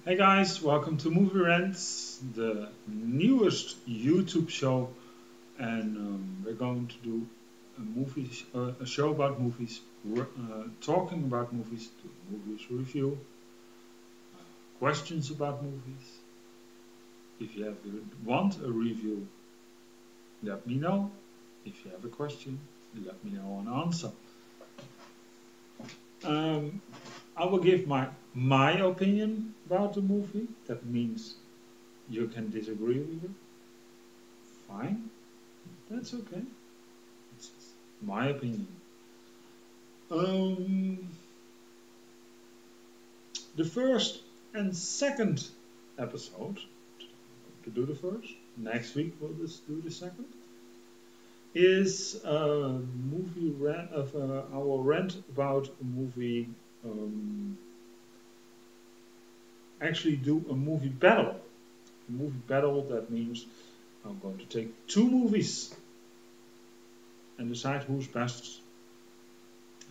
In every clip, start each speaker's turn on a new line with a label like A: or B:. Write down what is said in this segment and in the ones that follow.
A: Hey guys, welcome to MovieRentz, the newest YouTube show, and we're going to do a show about movies, talking about movies, do movies review, questions about movies. If you want a review, let me know. If you have a question, let me know an answer. Um, I will give my opinion about the movie. That means you can disagree with it. Fine, that's okay. It's my opinion. Um, the first and second episode, to do the first, next week we'll just do the second, is a movie of our rant about a movie. Actually, do a movie battle. A movie battle, that means I'm going to take two movies and decide who's best.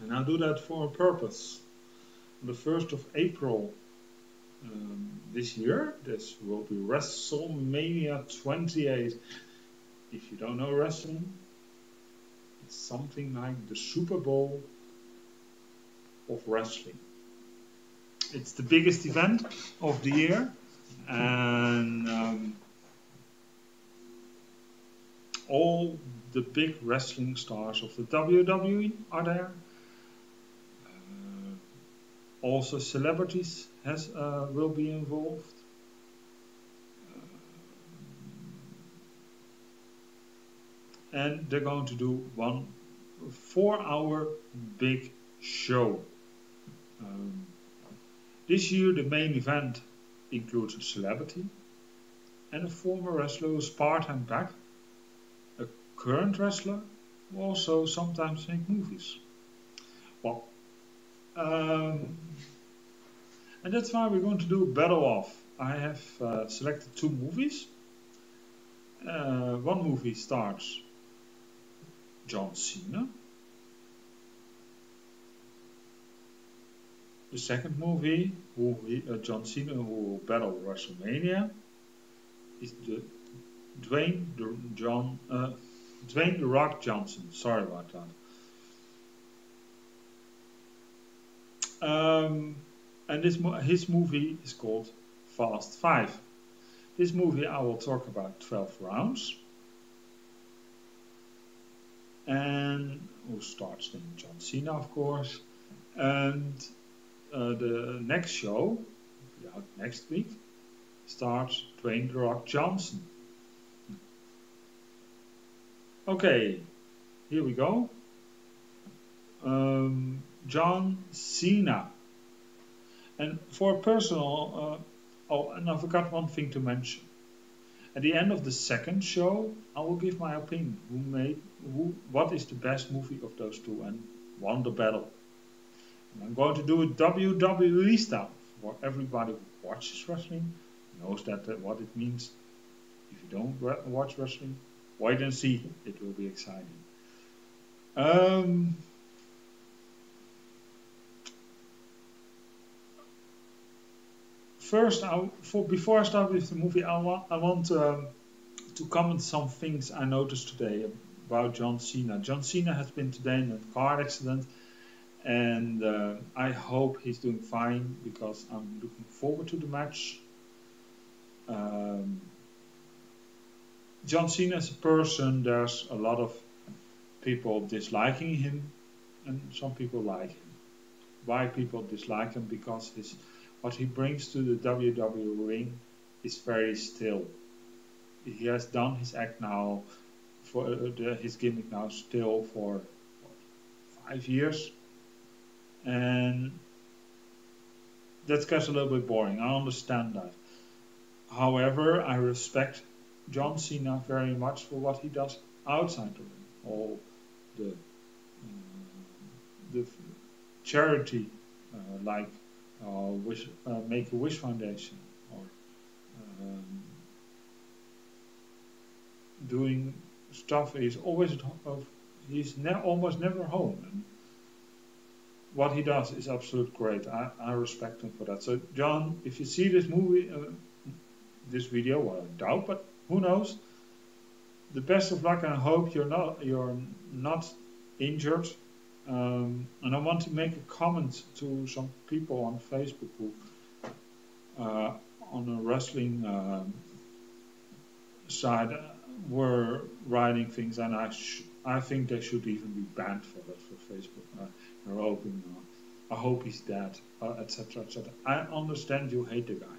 A: And I'll do that for a purpose. On the 1st of April this year, this will be Wrestlemania 28. If you don't know wrestling, it's something like the Super Bowl of wrestling. It's the biggest event of the year, and all the big wrestling stars of the WWE are there. Also, celebrities will be involved. And they're going to do one 4-hour big show. This year, the main event includes a celebrity and a former wrestler who's part-time back, a current wrestler who also sometimes make movies. Well, and that's why we're going to do a battle off. I have selected two movies. One movie stars John Cena. The second movie, John Cena, who will battle WrestleMania, is the Dwayne The Rock Johnson. Sorry about that. And his movie is called Fast 5. This movie I will talk about 12 rounds. And who starts then? John Cena, of course. And the next show, out next week, starts Dwayne The Rock Johnson. Okay, here we go. John Cena. And for personal, and I forgot one thing to mention. At the end of the second show, I will give my opinion. What is the best movie of those two and won the battle. And I'm going to do it WWE style. For everybody who watches wrestling knows that what it means. If you don't watch wrestling, wait and see. It will be exciting. First, before I start with the movie, I want to comment some things I noticed today about John Cena. John Cena has been today in a car accident, and I hope he's doing fine because I'm looking forward to the match. John Cena as a person, there's a lot of people disliking him, and some people like him. Why people dislike him? Because what he brings to the WWE ring is very still. He has done his act now, his gimmick now still for 5 years. And that gets a little bit boring. I understand that. However, I respect John Cena very much for what he does outside the ring. All the charity, like Make-A-Wish Foundation, or doing stuff. He's always almost never home. what he does is absolutely great. I respect him for that. So John, if you see this movie, this video, well, I doubt, but who knows? The best of luck, and I hope you're not injured. And I want to make a comment to some people on Facebook who on a wrestling side were writing things, and I think they should even be banned for that for Facebook. They're hoping, I hope he's dead, etc., etc. I understand you hate the guy.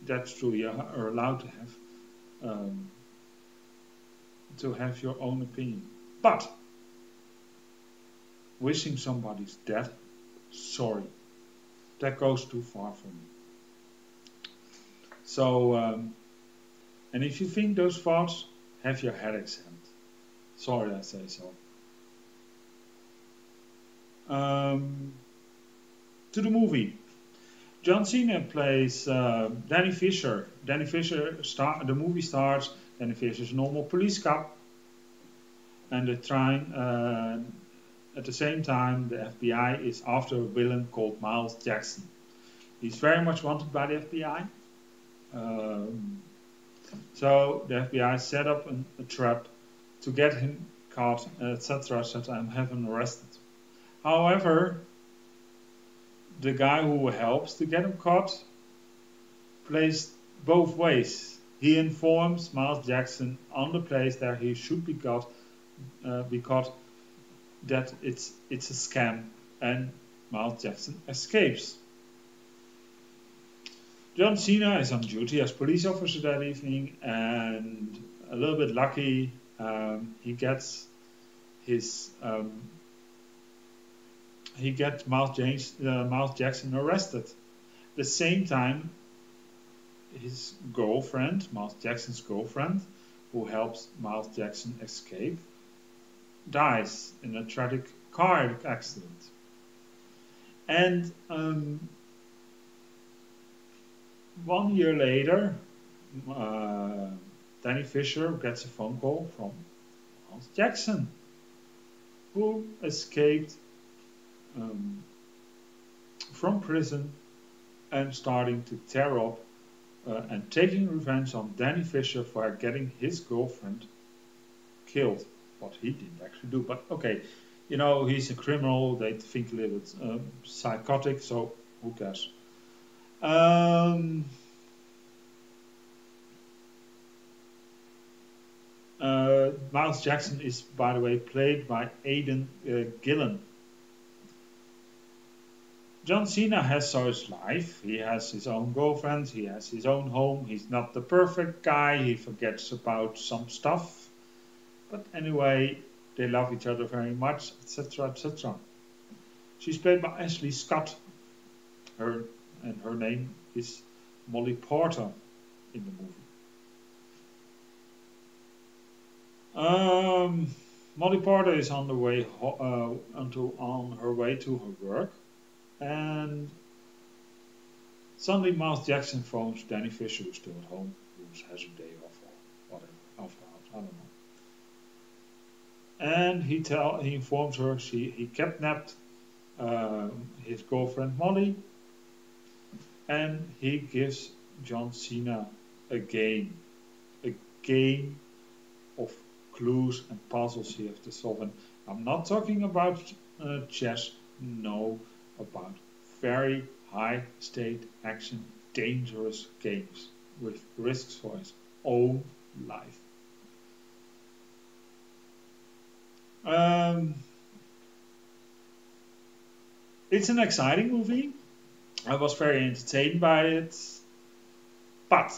A: That's true. You are allowed to have your own opinion, but wishing somebody's dead, sorry, that goes too far for me. So, and if you think those thoughts, have your head examined. Sorry, I say so. To the movie. John Cena plays Danny Fisher. Danny Fisher, the movie starts, Danny Fisher's a normal police cop. And they're trying, at the same time, the FBI is after a villain called Miles Jackson. He's very much wanted by the FBI. So the FBI set up a trap to get him caught, etc., etc., and have him arrested. However, the guy who helps to get him caught plays both ways. He informs Miles Jackson on the place that he should be caught, because that it's a scam, and Miles Jackson escapes. John Cena is on duty as police officer that evening, and a little bit lucky, he gets Miles Jackson arrested. At the same time, his girlfriend, Miles Jackson's girlfriend, who helps Miles Jackson escape, dies in a tragic car accident. And 1 year later, Danny Fisher gets a phone call from Miles Jackson, who escaped from prison and starting to tear up and taking revenge on Danny Fisher for getting his girlfriend killed. What he didn't actually do, but okay, you know, he's a criminal. They think a little bit psychotic, so who cares? Miles Jackson is, by the way, played by Aidan Gillen. John Cena has his life. He has his own girlfriend. He has his own home. He's not the perfect guy. He forgets about some stuff. But anyway, they love each other very much, etc., etc. She's played by Ashley Scott. Her name is Molly Porter in the movie. Molly Porter is on her way to her work, and suddenly Miles Jackson phones Danny Fisher, who's still at home, who has a day off or whatever, after hours, I don't know. And he informs her he kidnapped his girlfriend Molly, and he gives John Cena a game of clues and puzzles he has to solve. And I'm not talking about chess, no, about very high stake action, dangerous games with risks for his own life. It's an exciting movie. I was very entertained by it, but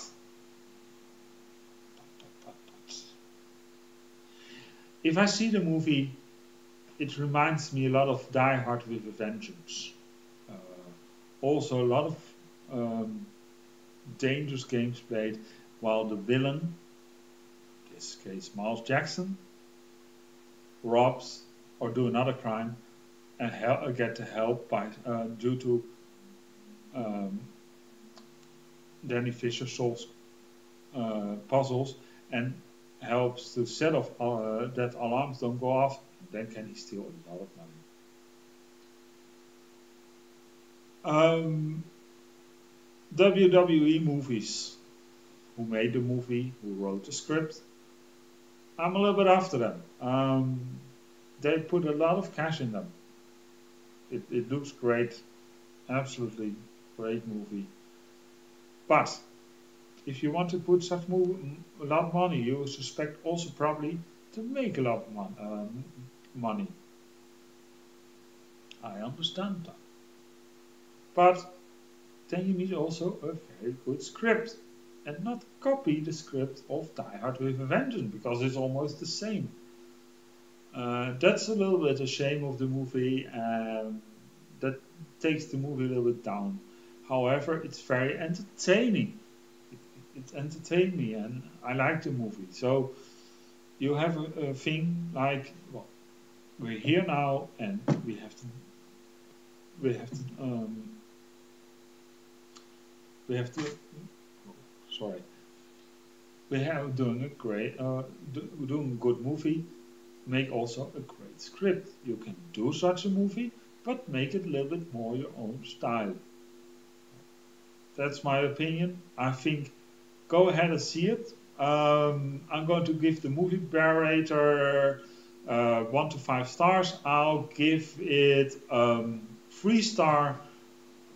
A: if I see the movie, it reminds me a lot of Die Hard with a Vengeance. Also a lot of dangerous games played while the villain, in this case Miles Jackson, robs or do another crime and get the help by due to Danny Fisher solves puzzles and helps to set off that alarms don't go off. Then can he steal a lot of money. Um, WWE movies. Who made the movie? Who wrote the script? I'm a little bit after them. They put a lot of cash in them. It looks great, absolutely great movie. But if you want to put such a lot of money, you suspect also probably to make a lot of money. I understand that. But then you need also a very good script. And not copy the script of Die Hard with a Vengeance, because it's almost the same. That's a little bit a shame of the movie. That takes the movie a little bit down. However, it's very entertaining. It entertained me, and I like the movie. So you have a thing like, well, we're here now, and we have to sorry, we have doing a great, doing a good movie. Make also a great script. You can do such a movie, but make it a little bit more your own style. That's my opinion. I think go ahead and see it. I'm going to give the movie Barator 1 to 5 stars. I'll give it 3 star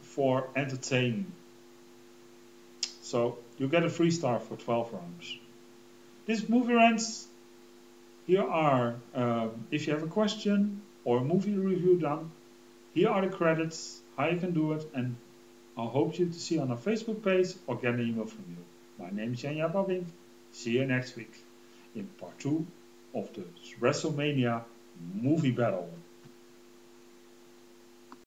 A: for entertaining. So you get a 3 star for 12 rounds. This MovieRentz. Here are, if you have a question or a movie review done, here are the credits, how you can do it, and I hope you to see on our Facebook page or get an email from you. My name is Jan Babink. See you next week in part 2 of the Wrestlemania movie battle.